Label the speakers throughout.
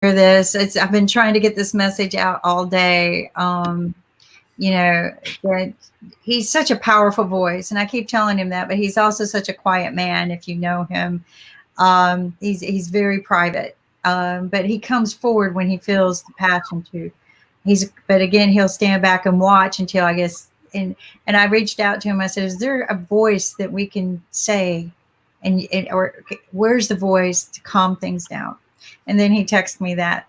Speaker 1: this. I've been trying to get this message out all day. You know, that he's such a powerful voice, and I keep telling him that, but he's also such a quiet man. If you know him, he's very private, but he comes forward when he feels the passion to. But again, he'll stand back and watch until I guess. And I reached out to him. I said, "Is there a voice that we can say, or where's the voice to calm things down?" And then he texted me that,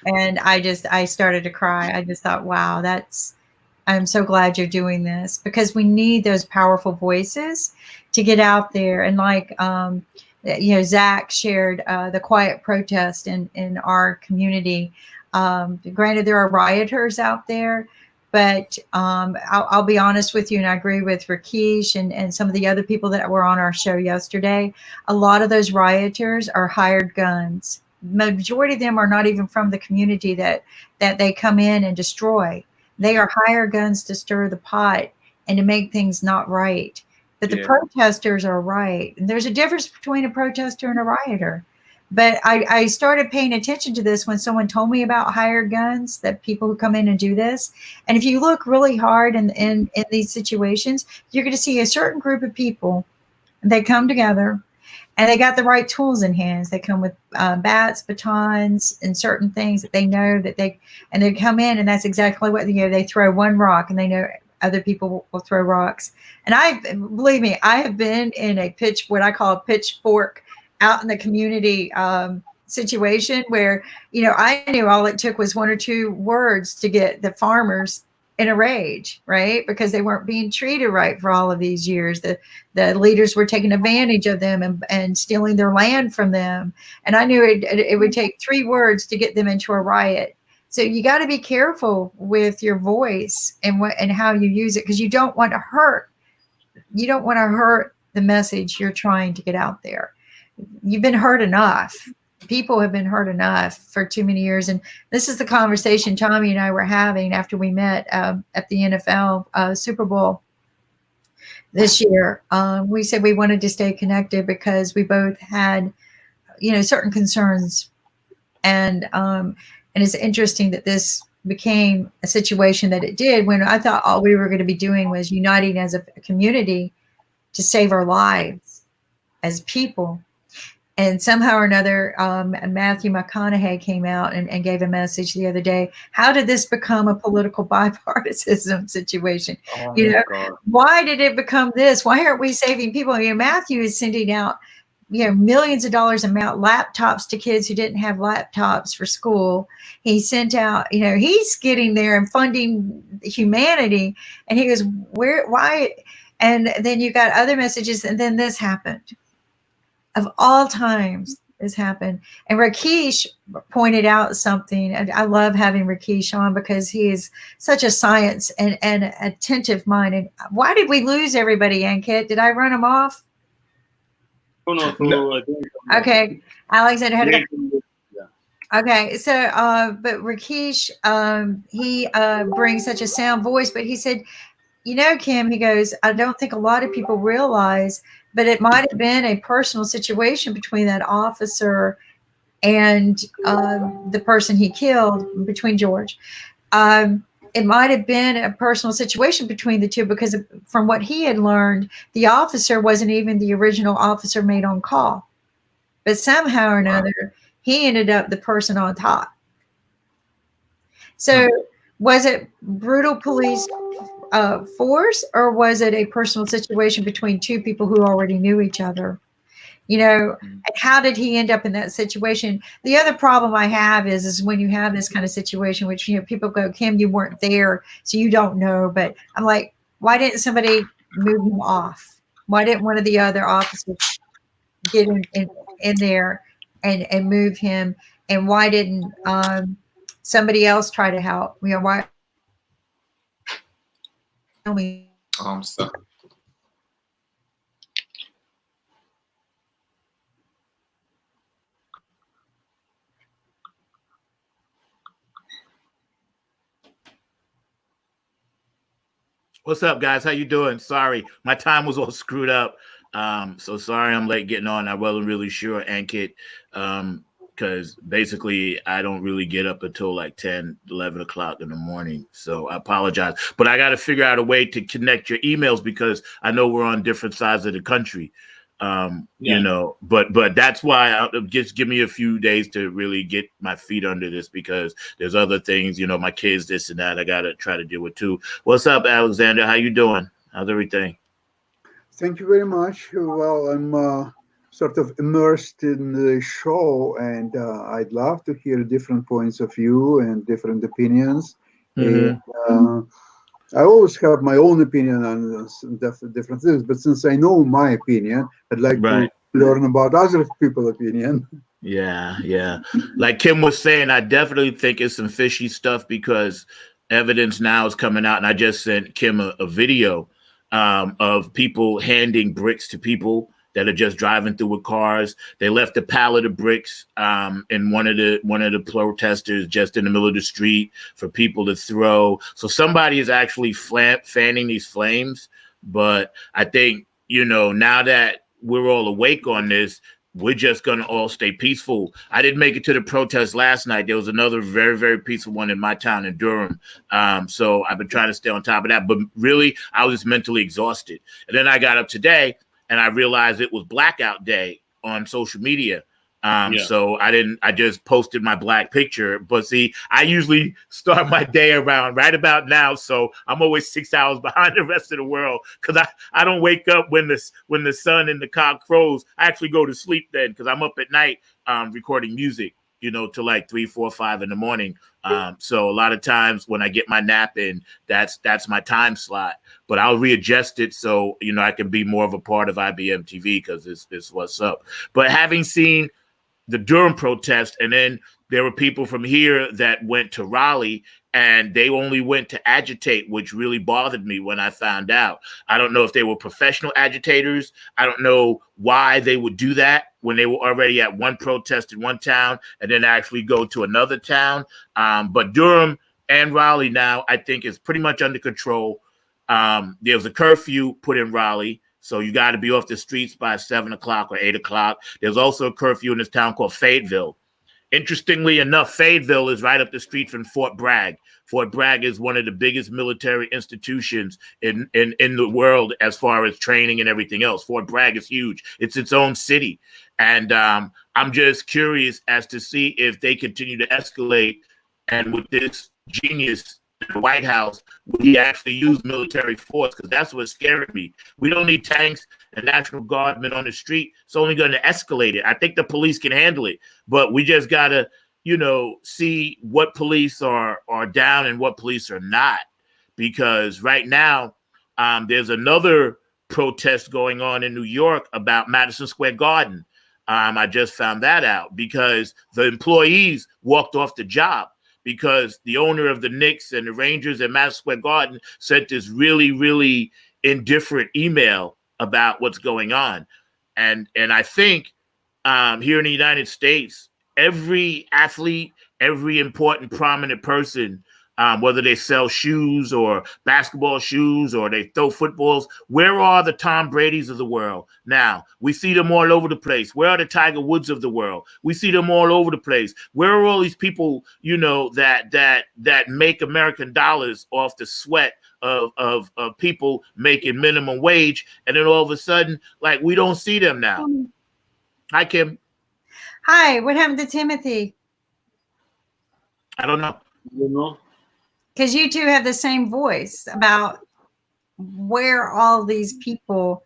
Speaker 1: and I started to cry. I just thought, wow, I'm so glad you're doing this, because we need those powerful voices to get out there. And like, Zach shared the quiet protest in our community. Granted, there are rioters out there, but I'll be honest with you, and I agree with Rakesh and some of the other people that were on our show yesterday. A lot of those rioters are hired guns. Majority of them are not even from the community that they come in and destroy. They are hired guns to stir the pot and to make things not right. But the protesters are right. And there's a difference between a protester and a rioter. But I started paying attention to this when someone told me about hired guns, that people who come in and do this. And if you look really hard in these situations, you're going to see a certain group of people. They come together and they got the right tools in hands. They come with bats, batons, and certain things that they know that they come in, and that's exactly what they throw one rock, and they know other people will throw rocks. And believe me, I have been in what I call a pitchfork out in the community situation where, I knew all it took was one or two words to get the farmers in a rage, right? Because they weren't being treated right for all of these years. The leaders were taking advantage of them and stealing their land from them. And I knew it would take 3 words to get them into a riot. So you got to be careful with your voice and how you use it, because you don't want to hurt. You don't want to hurt the message you're trying to get out there. You've been hurt enough. People have been hurt enough for too many years. And this is the conversation Tommy and I were having after we met at the NFL Super Bowl this year. We said we wanted to stay connected because we both had, certain concerns. And it's interesting that this became a situation that it did, when I thought all we were going to be doing was uniting as a community to save our lives as people. And somehow or another, Matthew McConaughey came out and gave a message the other day. How did this become a political bipartisan situation?
Speaker 2: God.
Speaker 1: Why did it become this? Why aren't we saving people? Matthew is sending out, millions of dollars amount laptops to kids who didn't have laptops for school. He sent out, he's getting there and funding humanity. And he goes, why? And then you got other messages, and then this happened. Of all times, this happened. And Rakesh pointed out something, and I love having Rakesh on because he is such a science and attentive mind. And why did we lose everybody, Ankit? Did I run them off?
Speaker 2: Oh, no.
Speaker 1: Okay, Alexander had to go. Okay, so but Rakesh, he brings such a sound voice, but he said, Kim, he goes, I don't think a lot of people realize, but it might have been a personal situation between that officer and the person he killed, between George. It might have been a personal situation between the two, because from what he had learned, the officer wasn't even the original officer made on call. But somehow or another, he ended up the person on top. So was it brutal police force, or was it a personal situation between two people who already knew each other? And how did he end up in that situation? The other problem I have is when you have this kind of situation, which, people go, Kim, you weren't there, so you don't know. But I'm like, why didn't somebody move him off? Why didn't one of the other officers get in there and move him? And why didn't somebody else try to help? Why?
Speaker 3: I'm stuck.
Speaker 4: What's up, guys? How you doing? Sorry, my time was all screwed up. So sorry I'm late getting on. I wasn't really sure Ankit kind because basically I don't really get up until like 10, 11 o'clock in the morning. So I apologize. But I got to figure out a way to connect your emails because I know we're on different sides of the country. You know, but that's why I'll just give me a few days to really get my feet under this because there's other things, you know, my kids, this and that I got to try to deal with too. What's up, Alexander? How you doing? How's everything?
Speaker 5: Thank you very much. Well, I'm sort of immersed in the show, and I'd love to hear different points of view and different opinions. And I always have my own opinion on different things, but since I know my opinion, I'd like to learn about other people's opinion.
Speaker 4: Yeah. Like Kim was saying, I definitely think it's some fishy stuff because evidence now is coming out, and I just sent Kim a video of people handing bricks to people that are just driving through with cars. They left a pallet of bricks in one of the protesters just in the middle of the street for people to throw. So somebody is actually fanning these flames. But I think, you know, now that we're all awake on this, we're just going to all stay peaceful. I didn't make it to the protest last night. There was another very, very peaceful one in my town in Durham. So I've been trying to stay on top of that. But really, I was just mentally exhausted. And then I got up today and I realized it was blackout day on social media. So I just posted my black picture, but see, I usually start my day around right about now. So I'm always 6 hours behind the rest of the world. Cause I don't wake up when the sun and the cock crows. I actually go to sleep then. Cause I'm up at night, recording music, you know, till like 3, 4, 5 in the morning. So a lot of times when I get my nap in, that's my time slot, but I'll readjust it. So, you know, I can be more of a part of IBMTV because it's what's up. But having seen the Durham protest, and then there were people from here that went to Raleigh and they only went to agitate, which really bothered me when I found out. I don't know if they were professional agitators. I don't know why they would do that when they were already at one protest in one town and then actually go to another town. But Durham and Raleigh now, I think, is pretty much under control. There was a curfew put in Raleigh. So you got to be off the streets by 7 o'clock or 8 o'clock. There's also a curfew in this town called Fayetteville. Interestingly enough, Fayetteville is right up the street from Fort Bragg. Fort Bragg is one of the biggest military institutions in the world as far as training and everything else. Fort Bragg is huge. It's its own city. And I'm just curious as to see if they continue to escalate. And with this genius in the White House, would he actually use military force? Because that's what's scaring me. We don't need tanks and National Guardmen on the street. It's only going to escalate it. I think the police can handle it, but we just got to, you know, see what police are down and what police are not. Because right now, there's another protest going on in New York about Madison Square Garden. I just found that out because the employees walked off the job, because the owner of the Knicks and the Rangers at Madison Square Garden sent this really, really indifferent email about what's going on. And I think here in the United States, every athlete, every important prominent person, whether they sell shoes or basketball shoes or they throw footballs, where are the Tom Bradys of the world now? We see them all over the place. Where are the Tiger Woods of the world? We see them all over the place. Where are all these people, you know, that make American dollars off the sweat of people making minimum wage? And then all of a sudden, like, we don't see them now. Hi, Kim.
Speaker 1: Hi, what happened to Timothy?
Speaker 4: I don't know.
Speaker 2: You know?
Speaker 1: Because you two have the same voice about where all these people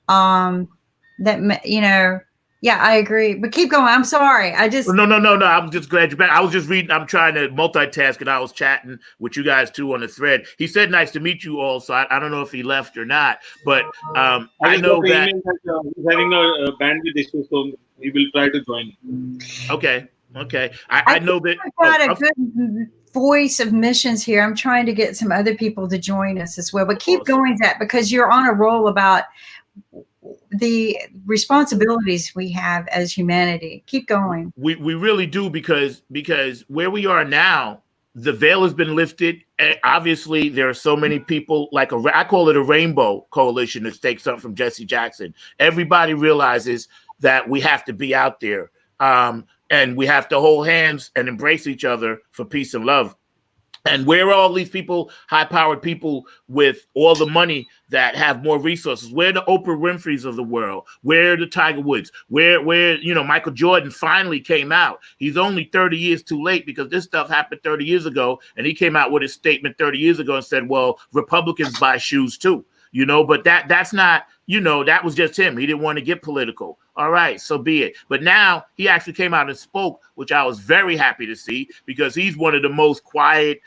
Speaker 1: that, you know, yeah, I agree. But keep going. I'm sorry. I just
Speaker 4: no. I'm just glad you're back. I was just reading. I'm trying to multitask, and I was chatting with you guys too on the thread. He said, "Nice to meet you all." So I don't know if he left or not, but I know that
Speaker 2: he's having a bandwidth issue, so he will try to join.
Speaker 4: Okay. I know that.
Speaker 1: I've got a good voice of missions here. I'm trying to get some other people to join us as well. But keep going, Zach, because you're on a roll about the responsibilities we have as humanity. Keep going.
Speaker 4: We really do, because where we are now, the veil has been lifted. And obviously, there are so many people, like I call it a rainbow coalition, to take something from Jesse Jackson. Everybody realizes that we have to be out there. and we have to hold hands and embrace each other for peace and love. And where are all these people, high-powered people with all the money that have more resources? Where are the Oprah Winfrey's of the world? Where are the Tiger Woods? Where Michael Jordan finally came out? He's only 30 years too late because this stuff happened 30 years ago, and he came out with his statement 30 years ago and said, well, Republicans buy shoes too. But that's not, that was just him. He didn't want to get political. All right, so be it. But now he actually came out and spoke, which I was very happy to see because he's one of the most quiet,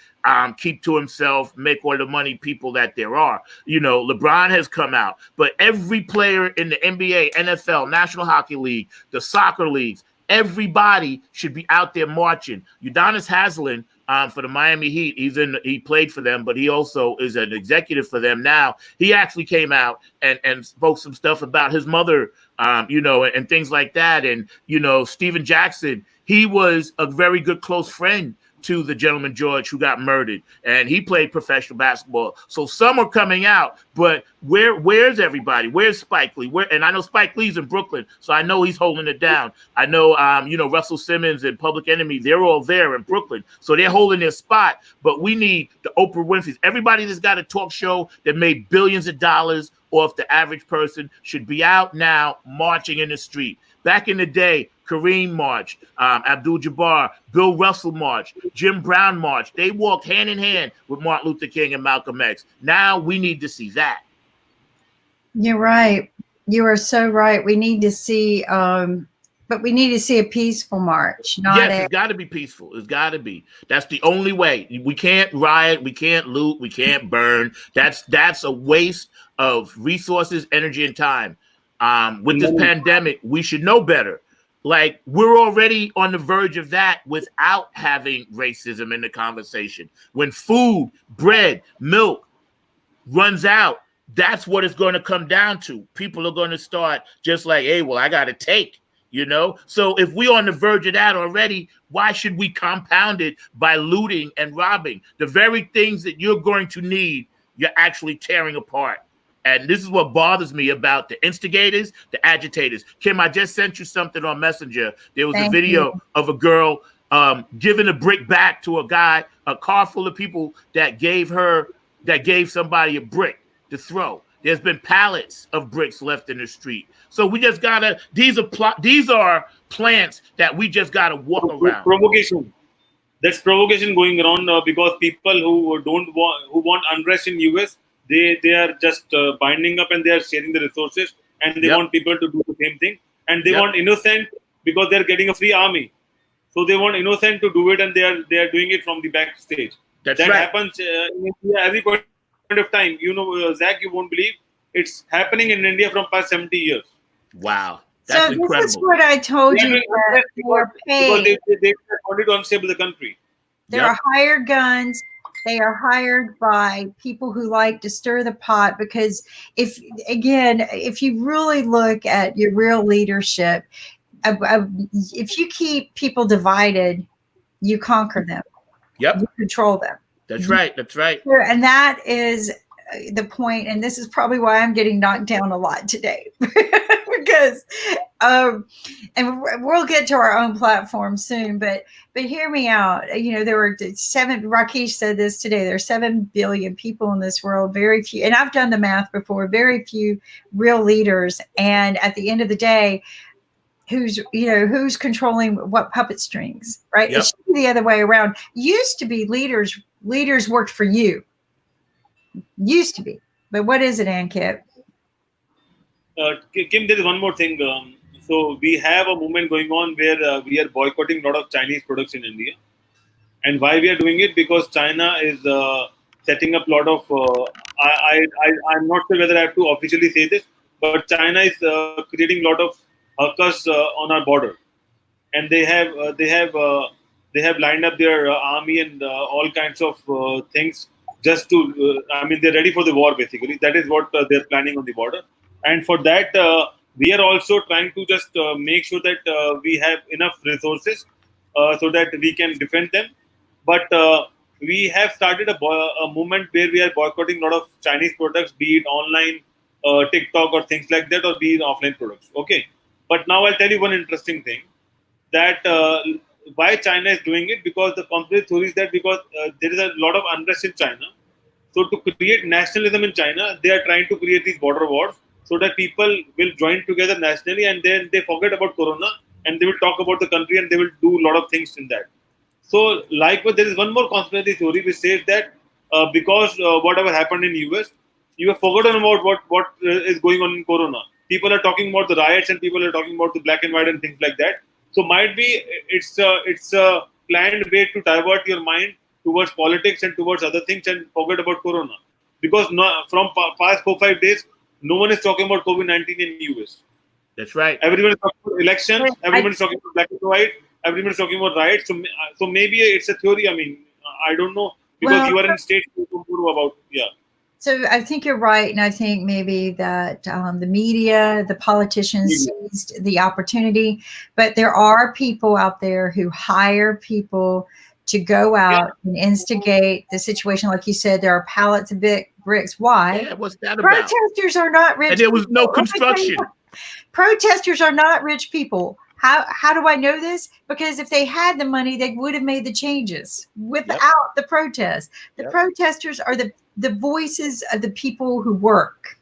Speaker 4: keep to himself, make all the money people that there are. LeBron has come out, but every player in the NBA, NFL, National Hockey League, the soccer leagues, everybody should be out there marching. Udonis Haslem, for the Miami Heat, he played for them, but he also is an executive for them now. He actually came out and spoke some stuff about his mother, and things like that. And, Steven Jackson, he was a very good close friend to the gentleman George who got murdered, and he played professional basketball. So some are coming out, but where's everybody? Where's Spike Lee? And I know Spike Lee's in Brooklyn, so I know he's holding it down. I know, Russell Simmons and Public Enemy, they're all there in Brooklyn, so they're holding their spot. But we need the Oprah Winfrey's. Everybody that's got a talk show that made billions of dollars off the average person should be out now marching in the street. Back in the day, Kareem marched, Abdul-Jabbar, Bill Russell marched, Jim Brown marched. They walked hand in hand with Martin Luther King and Malcolm X. Now we need to see that.
Speaker 1: You're right. You are so right. We need to see, but we need to see a peaceful march.
Speaker 4: It's got to be peaceful. It's got to be. That's the only way. We can't riot. We can't loot. We can't burn. That's a waste of resources, energy, and time. With this pandemic, we should know better. Like, we're already on the verge of that without having racism in the conversation. When food, bread, milk runs out, that's what it's going to come down to. People are going to start just like, hey, well, I got to take, So if we're on the verge of that already, why should we compound it by looting and robbing? The very things that you're going to need, you're actually tearing apart. And this is what bothers me about the instigators, the agitators. Kim, I just sent you something on Messenger. There was a video of a girl giving a brick back to a guy, a car full of people that gave somebody a brick to throw. There's been pallets of bricks left in the street. So we just gotta. These are plants that we just gotta walk around.
Speaker 2: Provocation. That's provocation going around because people who want unrest in US. They are just binding up and they are sharing the resources and they want people to do the same thing. And they want innocent because they're getting a free army. So they want innocent to do it and they are doing it from the backstage. That happens in India every point of time. Zach, you won't believe it's happening in India from past 70 years.
Speaker 4: Wow. That's incredible.
Speaker 1: This is what I told you.
Speaker 2: Because they wanted to unstable the country.
Speaker 1: There are hired guns. They are hired by people who like to stir the pot because if you really look at your real leadership, if you keep people divided, you conquer them.
Speaker 4: Yep.
Speaker 1: You control them.
Speaker 4: That's right. That's right.
Speaker 1: And that is the point. And this is probably why I'm getting knocked down a lot today. Because and we'll get to our own platform soon, but hear me out. There were Rakesh said this today, there are 7 billion people in this world, very few, and I've done the math before, very few real leaders. And at the end of the day, who's controlling what puppet strings, right? It should be the other way around. Used to be leaders worked for you. Used to be. But what is it, Ankit?
Speaker 2: Kim, there is one more thing. So we have a movement going on where we are boycotting a lot of Chinese products in India. And why we are doing it? Because China is setting up a lot of, I'm not sure whether I have to officially say this, but China is creating a lot of hackers on our border. And they have lined up their army and all kinds of things just to, they're ready for the war basically. That is what they're planning on the border. And for that, we are also trying to just make sure that we have enough resources so that we can defend them. But we have started a movement where we are boycotting a lot of Chinese products, be it online, TikTok or things like that, or be it offline products. Okay. But now I'll tell you one interesting thing. that why China is doing it, because the conspiracy theory is that because there is a lot of unrest in China. So to create nationalism in China, they are trying to create these border wars so that people will join together nationally, and then they forget about Corona and they will talk about the country and they will do a lot of things in that. So likewise, there is one more conspiracy theory which says that because whatever happened in US, you have forgotten about what is going on in Corona. People are talking about the riots and people are talking about the black and white and things like that. So might be it's a planned way to divert your mind towards politics and towards other things and forget about Corona. Because from past 4-5 days, no one is talking about COVID-19 in US.
Speaker 4: That's right.
Speaker 2: Everyone is talking about elections. Everyone is talking about black and white. Everyone is talking about riots. So maybe it's a theory. I mean, I don't know, because you are in state about
Speaker 1: So I think you're right, and I think maybe that the media, the politicians seized the opportunity, but there are people out there who hire people to go out and instigate the situation. Like you said, there are pallets of bricks. Why?
Speaker 4: Yeah, what's that about?
Speaker 1: Protesters are not rich.
Speaker 4: And there was no construction.
Speaker 1: Protesters are not rich people. How do I know this? Because if they had the money, they would have made the changes without the protests. The protesters are the voices of the people who work.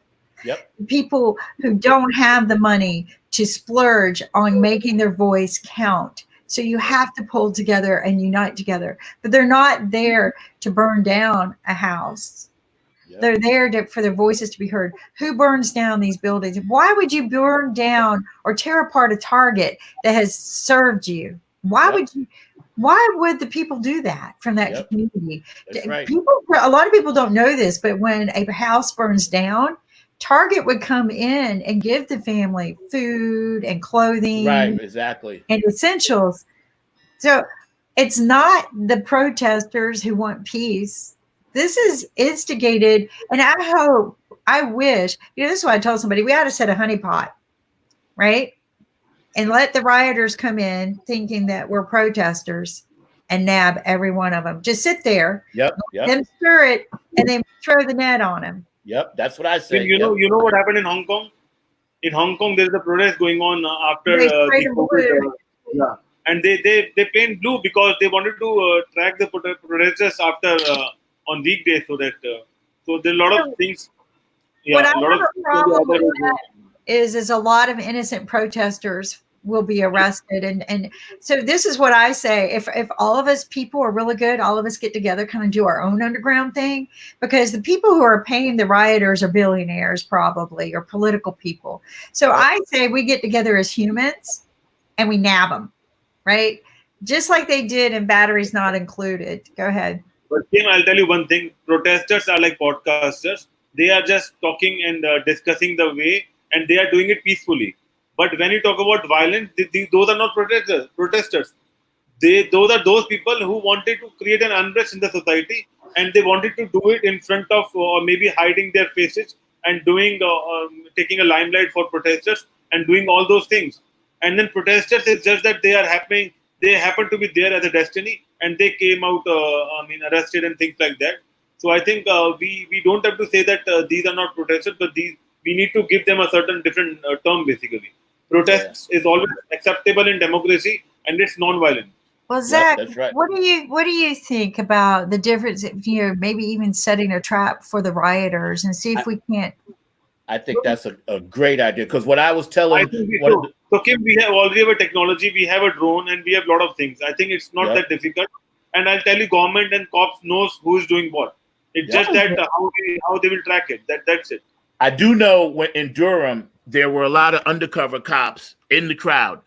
Speaker 1: People who don't have the money to splurge on making their voice count. So you have to pull together and unite together. But they're not there to burn down a house. They're there for their voices to be heard. Who burns down these buildings? Why would you burn down or tear apart a Target that has served you? Why would the people do that from that community?
Speaker 4: That's right.
Speaker 1: A lot of people don't know this, but when a house burns down, Target would come in and give the family food and clothing.
Speaker 4: Right, exactly.
Speaker 1: And essentials. So it's not the protesters who want peace. This is instigated, and I wish, this is what I told somebody, we ought to set a honeypot, right? And let the rioters come in thinking that we're protesters and nab every one of them. Just sit there, then stir it, and then throw the net on them.
Speaker 4: That's what I say.
Speaker 2: You know what happened in Hong Kong? In Hong Kong, there's a protest going on after the COVID. And they paint blue because they wanted to track the protesters after on weekdays, so that so there are a lot of things.
Speaker 1: What I have a problem with that is a lot of innocent protesters will be arrested, and so this is what I say: if all of us people are really good, all of us get together, kind of do our own underground thing, because the people who are paying the rioters are billionaires probably, or political people. So I say we get together as humans and we nab them, right? Just like they did in Batteries Not Included. Go ahead.
Speaker 2: But Kim, I'll tell you one thing. Protesters are like podcasters. They are just talking and discussing the way, and they are doing it peacefully. But when you talk about violence, those are not protesters. Those are those people who wanted to create an unrest in the society, and they wanted to do it in front of, or maybe hiding their faces and doing, taking a limelight for protesters and doing all those things. And then protesters is just that they happen to be there as a destiny, and they came out, arrested and things like that. So I think we don't have to say that these are not protesters, but we need to give them a certain different term, basically. Protests is always acceptable in democracy, and it's non-violent.
Speaker 1: Well, Zach, what do you think about the difference? Maybe even setting a trap for the rioters and see if we can't.
Speaker 4: I think that's a great idea, because what I was telling.
Speaker 2: So Kim, we already have a technology, we have a drone, and we have a lot of things. I think it's not that difficult. And I'll tell you, government and cops knows who is doing what. It's just that how they will track it. That's it.
Speaker 4: I do know when in Durham there were a lot of undercover cops in the crowd.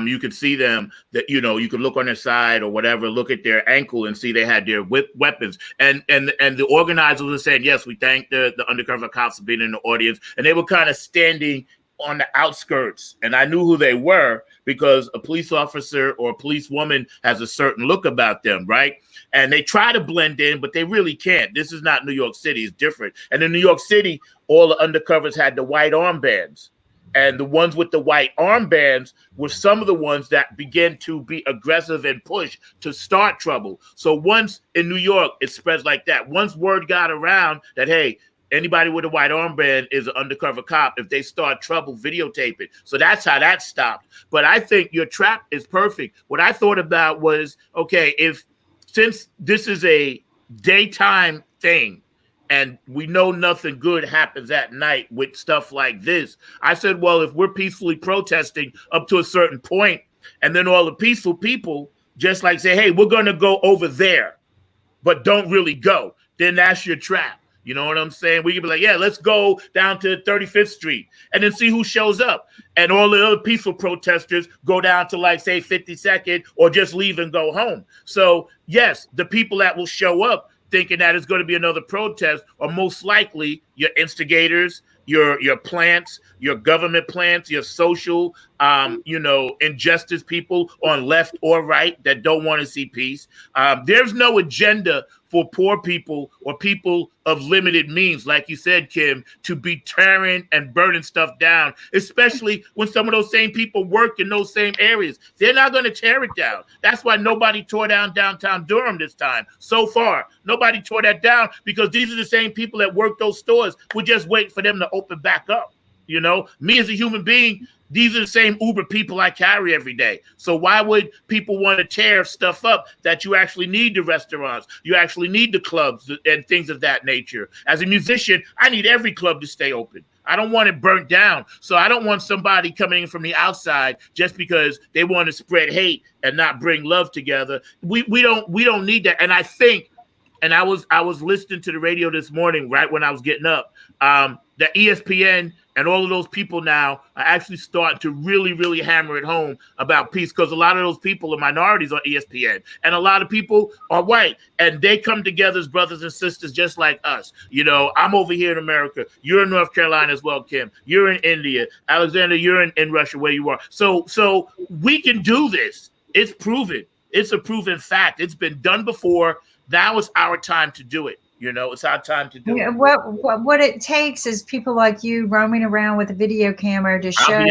Speaker 4: You could see them that, you could look on their side or whatever, look at their ankle and see they had their weapons. And the organizers were saying, yes, we thank the undercover cops for being in the audience. And they were kind of standing on the outskirts. And I knew who they were because a police officer or a police woman has a certain look about them, right? And they try to blend in, but they really can't. This is not New York City. It's different. And in New York City, all the undercovers had the white armbands. And the ones with the white armbands were some of the ones that began to be aggressive and push to start trouble. So once in New York, it spreads like that. Once word got around that, hey, anybody with a white armband is an undercover cop. If they start trouble, videotape it. So that's how that stopped. But I think your trap is perfect. What I thought about was, okay, since this is a daytime thing, and we know nothing good happens at night with stuff like this, I said, well, if we're peacefully protesting up to a certain point, and then all the peaceful people just like say, hey, we're going to go over there, but don't really go, then that's your trap. You know what I'm saying? We could be like, yeah, let's go down to 35th Street and then see who shows up. And all the other peaceful protesters go down to, like, say, 52nd or just leave and go home. So, yes, the people that will show up thinking that it's going to be another protest are most likely your instigators, your plants, your government plants, your social, injustice people on left or right that don't want to see peace. There's no agenda for poor people or people of limited means, like you said, Kim, to be tearing and burning stuff down, especially when some of those same people work in those same areas. They're not going to tear it down. That's why nobody tore down downtown Durham this time. So far, nobody tore that down because these are the same people that work those stores. We just wait for them to open back up. You know, me as a human being, these are the same Uber people I carry every day. So why would people want to tear stuff up that you actually need the restaurants, you actually need the clubs and things of that nature? As a musician, I need every club to stay open. I don't want it burnt down. So I don't want somebody coming in from the outside just because they want to spread hate and not bring love together. We don't need that. And I think, and I was listening to the radio this morning right when I was getting up, that ESPN and all of those people now are actually starting to really, really hammer it home about peace, because a lot of those people are minorities on ESPN and a lot of people are white, and they come together as brothers and sisters just like us. You know, I'm over here in America. You're in North Carolina as well, Kim. You're in India. Alexander, you're in Russia, where you are. So we can do this. It's proven. It's a proven fact. It's been done before. Now it's our time to do it. You know, it's our time to do it.
Speaker 1: What it takes is people like you roaming around with a video camera to show.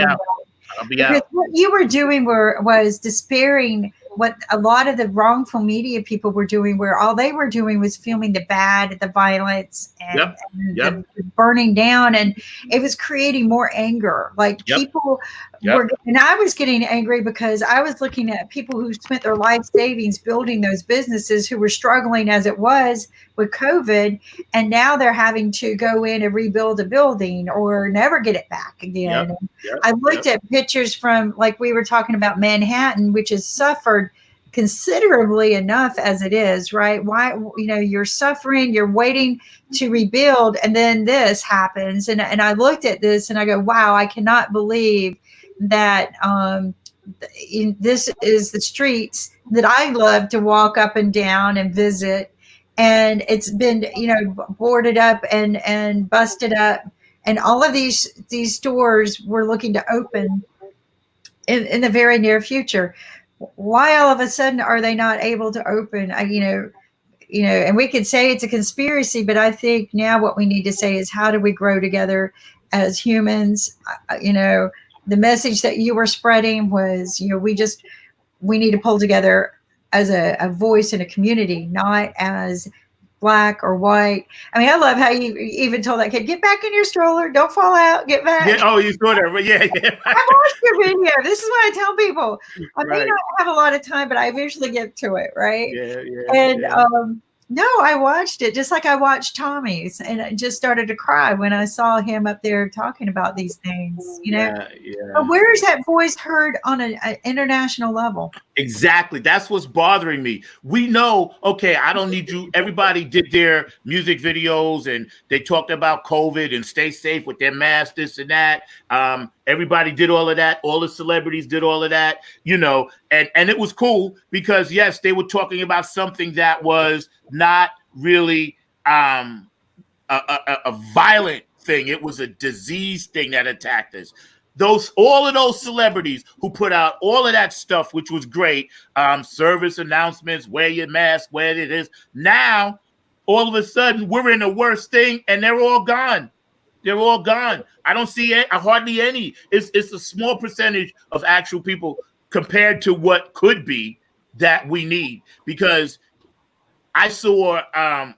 Speaker 4: I'll be out.
Speaker 1: What you were doing was despairing what a lot of the wrongful media people were doing, where all they were doing was filming the bad, the violence, and the burning down, and it was creating more anger. Like people were, and I was getting angry because I was looking at people who spent their life savings building those businesses, who were struggling as it was with COVID, and now they're having to go in and rebuild a building or never get it back again. I looked at pictures from, like we were talking about, Manhattan, which has suffered considerably enough as it is, right? Why, you're suffering, you're waiting to rebuild, and then this happens. And I looked at this and I go, wow, I cannot believe that this is the streets that I love to walk up and down and visit. And it's been, boarded up and busted up. And all of these stores we're looking to open in the very near future. Why all of a sudden are they not able to open? And we could say it's a conspiracy, but I think now what we need to say is, how do we grow together as humans? The message that you were spreading was, we need to pull together as a voice in a community, not as black or white. I mean, I love how you even told that kid, get back in your stroller, don't fall out, get back.
Speaker 4: You saw that, yeah.
Speaker 1: I watched your video. This is what I tell people. I may not have a lot of time, but I eventually get to it, right? No, I watched it just like I watched Tommy's, and I just started to cry when I saw him up there talking about these things, But where is that voice heard on an international level?
Speaker 4: Exactly. That's what's bothering me. We know, okay, I don't need you. Everybody did their music videos and they talked about COVID and stay safe with their masks, this and that. Everybody did all of that. All the celebrities did all of that, and it was cool because, yes, they were talking about something that was not really a violent thing. It was a disease thing that attacked us. All of those celebrities who put out all of that stuff, which was great, service announcements, wear your mask, where it is. Now, all of a sudden, we're in the worst thing, and they're all gone. They're all gone. I don't see hardly any. It's a small percentage of actual people compared to what could be that we need, because I saw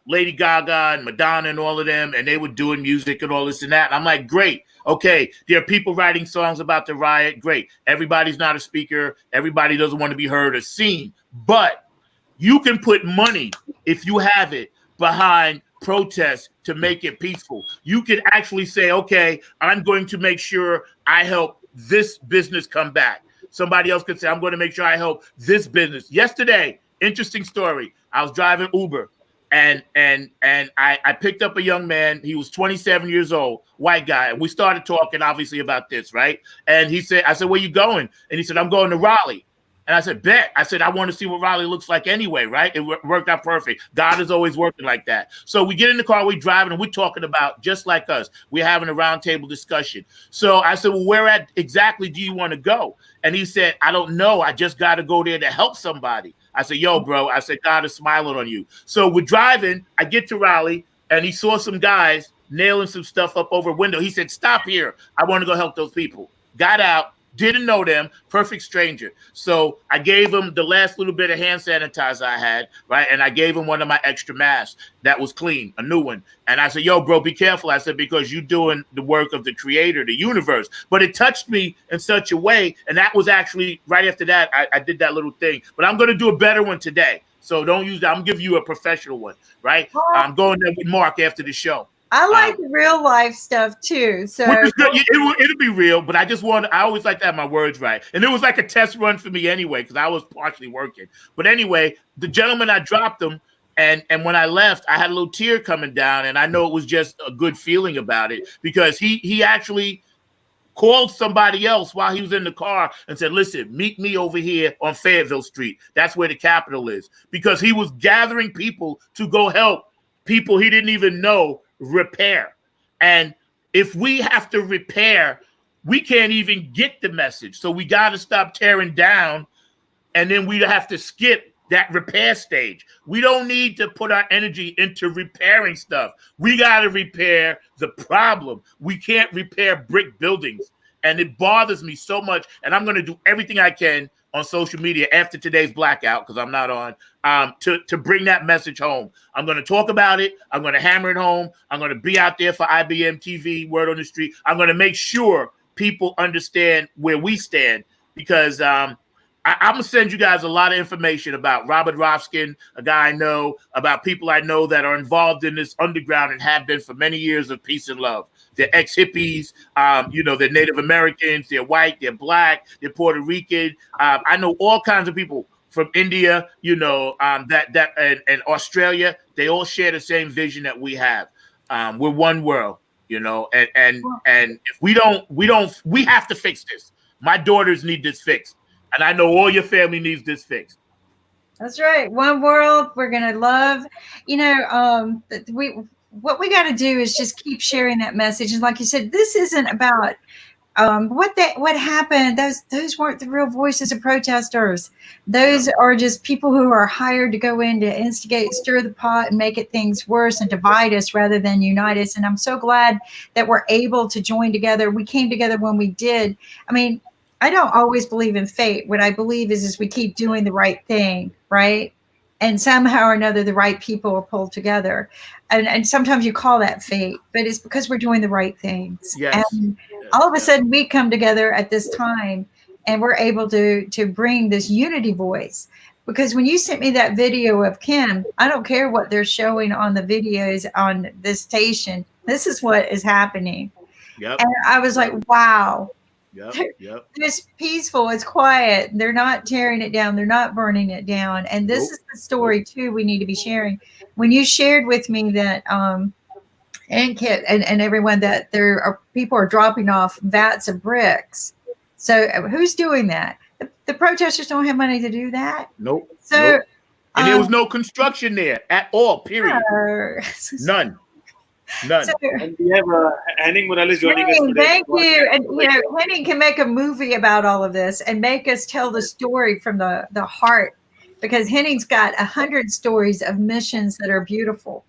Speaker 4: Lady Gaga and Madonna and all of them, and they were doing music and all this and that. And I'm like, great. Okay, there are people writing songs about the riot. Great. Everybody's not a speaker. Everybody doesn't want to be heard or seen. But you can put money, if you have it, behind protests to make it peaceful. You can actually say, okay, I'm going to make sure I help this business come back. Somebody else could say, I'm going to make sure I help this business. Yesterday, interesting story. I was driving Uber and I picked up a young man. He was 27 years old, white guy. And we started talking obviously about this, right? And I said, where you going? And he said, I'm going to Raleigh. And I said, bet. I said, I want to see what Raleigh looks like anyway, right? It worked out perfect. God is always working like that. So we get in the car, we're driving, and we're talking about just like us. We're having a roundtable discussion. So I said, well, where at exactly do you want to go? And he said, I don't know. I just got to go there to help somebody. I said, yo, bro. I said, God is smiling on you. So we're driving. I get to Raleigh, and he saw some guys nailing some stuff up over a window. He said, stop here. I want to go help those people. Got out. Didn't know them, perfect stranger. So I gave him the last little bit of hand sanitizer I had, right? And I gave him one of my extra masks that was clean, a new one. And I said, yo, bro, be careful. I said, because you're doing the work of the creator, the universe. But it touched me in such a way. And that was actually right after that, I did that little thing. But I'm going to do a better one today. So don't use that. I'm going to give you a professional one, right? I'm going there with Mark after the show.
Speaker 1: I like real life stuff too. So
Speaker 4: it'll be real, but I always like to have my words right. And it was like a test run for me anyway, because I was partially working. But anyway, the gentleman, I dropped him, and when I left, I had a little tear coming down, and I know it was just a good feeling about it, because he actually called somebody else while he was in the car and said, listen, meet me over here on Fayetteville Street. That's where the Capitol is. Because he was gathering people to go help people he didn't even know repair. And if we have to repair, we can't even get the message. So we got to stop tearing down, and then we have to skip that repair stage. We don't need to put our energy into repairing stuff. We got to repair the problem. We can't repair brick buildings. And it bothers me so much. And I'm going to do everything I can on social media after today's blackout, because I'm not on, to bring that message home. I'm going to talk about it. I'm going to hammer it home. I'm going to be out there for IBMTV, Word on the Street. I'm going to make sure people understand where we stand, because I'm going to send you guys a lot of information about Robert Rofskin, a guy I know, about people I know that are involved in this underground and have been for many years of peace and love. They're ex-hippies, they're Native Americans, they're white, they're black, they're Puerto Rican. I know all kinds of people from India, and Australia. They all share the same vision that we have. We're one world, and if we have to fix this. My daughters need this fixed. And I know all your family needs this fixed.
Speaker 1: That's right. One world. We're going to love, what we got to do is just keep sharing that message. And like you said, this isn't about what happened. Those weren't the real voices of protesters. Those are just people who are hired to go in to instigate, stir the pot, and make things worse and divide us rather than unite us. And I'm so glad that we're able to join together. We came together when we did. I mean, I don't always believe in fate. What I believe is we keep doing the right thing, right? And somehow or another, the right people are pulled together. And sometimes you call that fate, but it's because we're doing the right things.
Speaker 4: Yes.
Speaker 1: And all of a sudden we come together at this time, and we're able to bring this unity voice. Because when you sent me that video of Kim, I don't care what they're showing on the videos on this station. This is what is happening.
Speaker 4: Yep.
Speaker 1: And I was like, wow.
Speaker 4: Yep.
Speaker 1: It's peaceful. It's quiet. They're not tearing it down. They're not burning it down. And this is the story too we need to be sharing. When you shared with me that and Kit and everyone that people are dropping off vats of bricks. So who's doing that? The protesters don't have money to do that.
Speaker 4: Nope.
Speaker 1: So
Speaker 4: and there was no construction there at all. Period. None.
Speaker 2: So, and we have Henning Morales joining us today.
Speaker 1: Thank you. And Henning can make a movie about all of this and make us tell the story from the heart, because Henning's got 100 stories of missions that are beautiful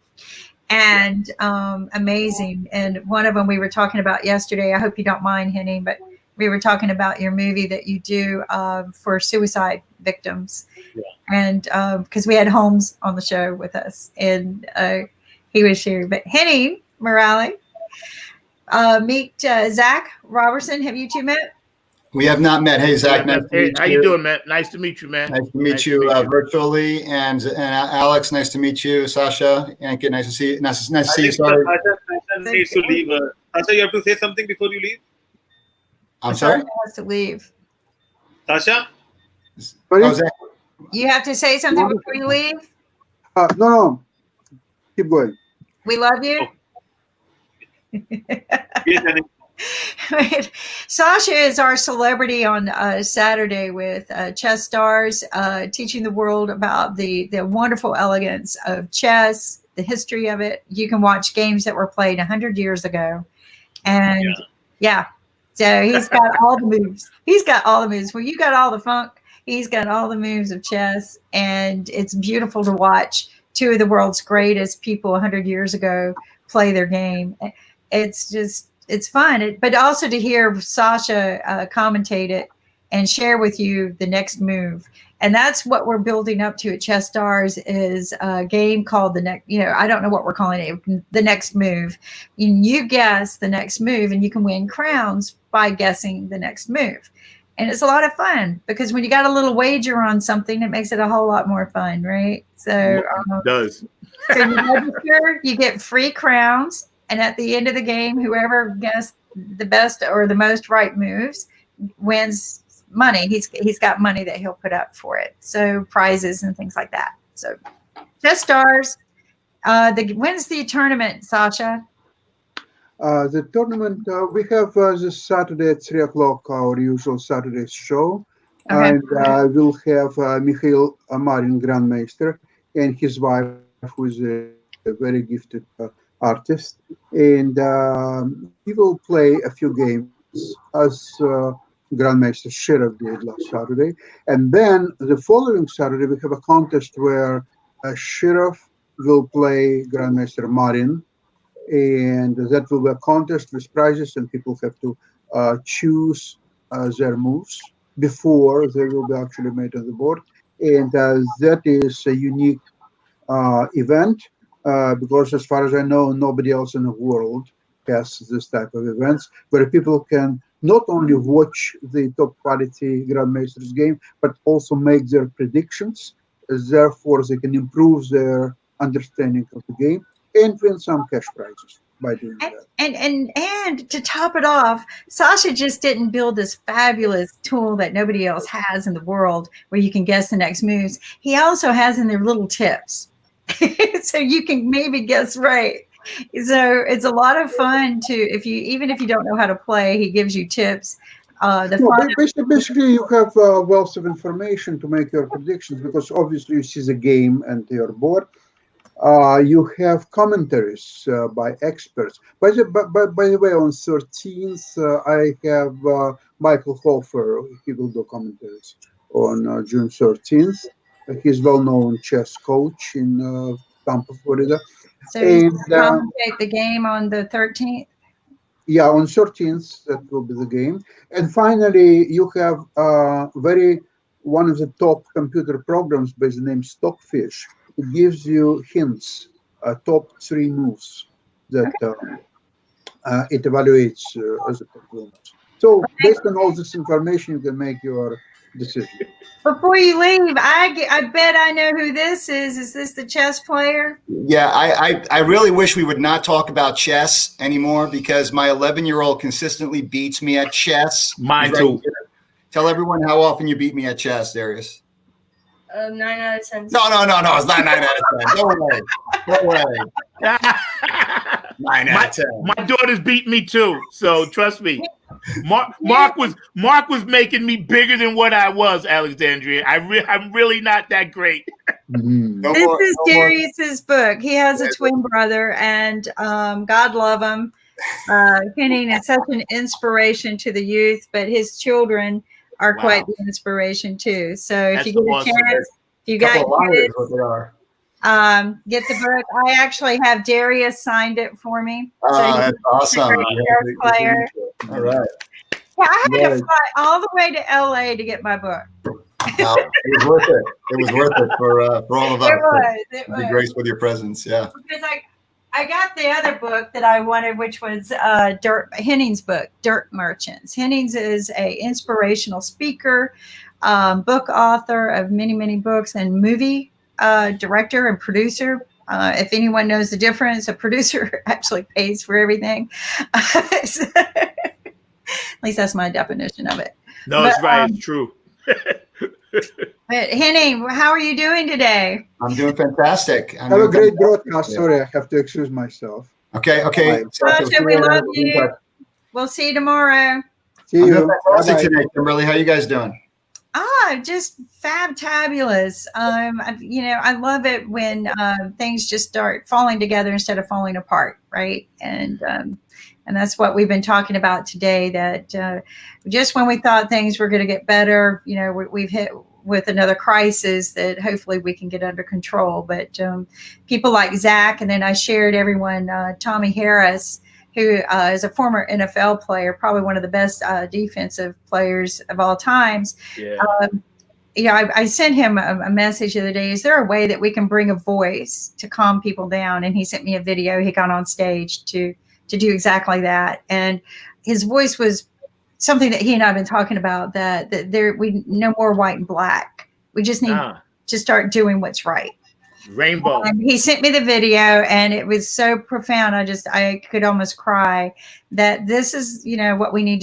Speaker 1: and amazing. And one of them we were talking about yesterday. I hope you don't mind, Henning, but we were talking about your movie that you do for suicide victims.
Speaker 2: Yeah.
Speaker 1: And because we had Holmes on the show with us, and he was sharing. But Henny Morale, meet Zack Roberson. Have you two met?
Speaker 6: We have not met. Hey, Zach.
Speaker 4: Nice to meet you. How you doing, man? Nice to meet you, man.
Speaker 6: Nice to meet you virtually. And Alex, nice to meet you. Sasha, Anke, nice to see you. Nice to see you. Sorry.
Speaker 2: Sasha needs to leave. Sasha, you have to say something before you leave.
Speaker 6: I'm sorry?
Speaker 1: Sasha has to leave.
Speaker 2: Sasha?
Speaker 1: You have to say something before you leave?
Speaker 5: No. Keep going.
Speaker 1: We love you.
Speaker 2: Yes,
Speaker 1: Sasha is our celebrity on Saturday with Chess Stars, teaching the world about the wonderful elegance of chess, the history of it. You can watch games that were played 100 years ago. And so he's got all the moves. He's got all the moves. Well, you got all the funk. He's got all the moves of chess. And it's beautiful to watch two of the world's greatest people 100 years ago play their game. It's fun, but also to hear Sasha commentate it and share with you the next move. And that's what we're building up to at Chess Stars, is a game called I don't know what we're calling it, the next move. You guess the next move, and you can win crowns by guessing the next move. And it's a lot of fun, because when you got a little wager on something, it makes it a whole lot more fun, right? So
Speaker 4: it does.
Speaker 1: So you register, you get free crowns. And at the end of the game, whoever guessed the best or the most right moves wins money. He's got money that he'll put up for it. So prizes and things like that. So Chess Stars. When's the tournament, Sasha?
Speaker 5: The tournament, we have this Saturday at 3 o'clock, our usual Saturday show.
Speaker 1: Okay.
Speaker 5: And we'll have Mikhail Marin, Grandmaster, and his wife, who is a very gifted artist, and he will play a few games as Grandmaster Sheriff did last Saturday. And then the following Saturday, we have a contest where Sheriff will play Grandmaster Marin, and that will be a contest with prizes, and people have to choose their moves before they will be actually made on the board. And that is a unique event. Because as far as I know, nobody else in the world has this type of events where people can not only watch the top quality Grandmaster's game, but also make their predictions. Therefore, they can improve their understanding of the game and win some cash prizes by doing that.
Speaker 1: And to top it off, Sasha just didn't build this fabulous tool that nobody else has in the world where you can guess the next moves. He also has in there little tips. So you can maybe guess right. So it's a lot of fun even if you don't know how to play, he gives you tips.
Speaker 5: Basically, you have a wealth of information to make your predictions, because obviously you see the game and your board. You have commentaries by experts. By the way, on 13th, I have Michael Hofer. He will do commentaries on June 13th. He's well-known chess coach in Tampa, Florida.
Speaker 1: So you commentate the game on the 13th?
Speaker 5: Yeah, on 13th, that will be the game. And finally, you have one of the top computer programs by the name Stockfish. It gives you hints, top 3 moves that it evaluates as a performance. So based on all this information, you can make your decision.
Speaker 1: Before you leave, I bet I know who this is. Is this the chess player?
Speaker 6: Yeah, I really wish we would not talk about chess anymore, because my 11-year-old consistently beats me at chess.
Speaker 4: Mine too.
Speaker 6: Tell everyone how often you beat me at chess, Darius.
Speaker 7: 9 out of 10.
Speaker 6: No. It's not 9 out of 10. Don't worry. 9 out of 10.
Speaker 4: My daughter's beat me too, so trust me. Mark was making me bigger than what I was, Alexandria. I'm really not that great.
Speaker 1: This is Darius's book. He has a twin brother, and God love him. Kenny is such an inspiration to the youth, but his children are quite the inspiration too. So if you get a chance, if you got kids, get the book. I actually have Darius signed it for me.
Speaker 6: Oh, that's awesome.
Speaker 1: Player.
Speaker 6: All right.
Speaker 1: Yeah, I had to
Speaker 5: Right.
Speaker 1: fly all the way to LA to get my book.
Speaker 6: Wow, it was worth it. It was worth it for all of us.
Speaker 1: It
Speaker 6: To
Speaker 1: was.
Speaker 6: be graced with your presence. Yeah.
Speaker 1: Because I got the other book that I wanted, which was Henning's book, Dirt Merchants. Henning's is a inspirational speaker, book author of many, many books, and movie director and producer. If anyone knows the difference, a producer actually pays for everything. At least that's my definition of it.
Speaker 4: No, it's right. It's true.
Speaker 1: But Henning, how are you doing today?
Speaker 6: I'm doing fantastic.
Speaker 5: Have a great broadcast. Sorry, I have to excuse myself.
Speaker 6: Okay.
Speaker 1: Sasha, we love you. We'll see you tomorrow.
Speaker 5: See
Speaker 6: I'm
Speaker 5: you.
Speaker 6: doing fantastic
Speaker 5: Bye-bye.
Speaker 6: today, Kimberly. How you guys doing?
Speaker 1: Just fabulous. I love it when things just start falling together instead of falling apart, right? And that's what we've been talking about today, that just when we thought things were going to get better, we've hit with another crisis that hopefully we can get under control. But people like Zack, and then I shared everyone, Tommy Harris, who is a former NFL player, probably one of the best defensive players of all times.
Speaker 4: Yeah.
Speaker 1: I sent him a message the other day. Is there a way that we can bring a voice to calm people down? And he sent me a video. He got on stage to do exactly that. And his voice was something that he and I have been talking about, that we no more white and black. We just need to start doing what's right.
Speaker 4: Rainbow.
Speaker 1: He sent me the video, and it was so profound. I could almost cry, that this is, what we need to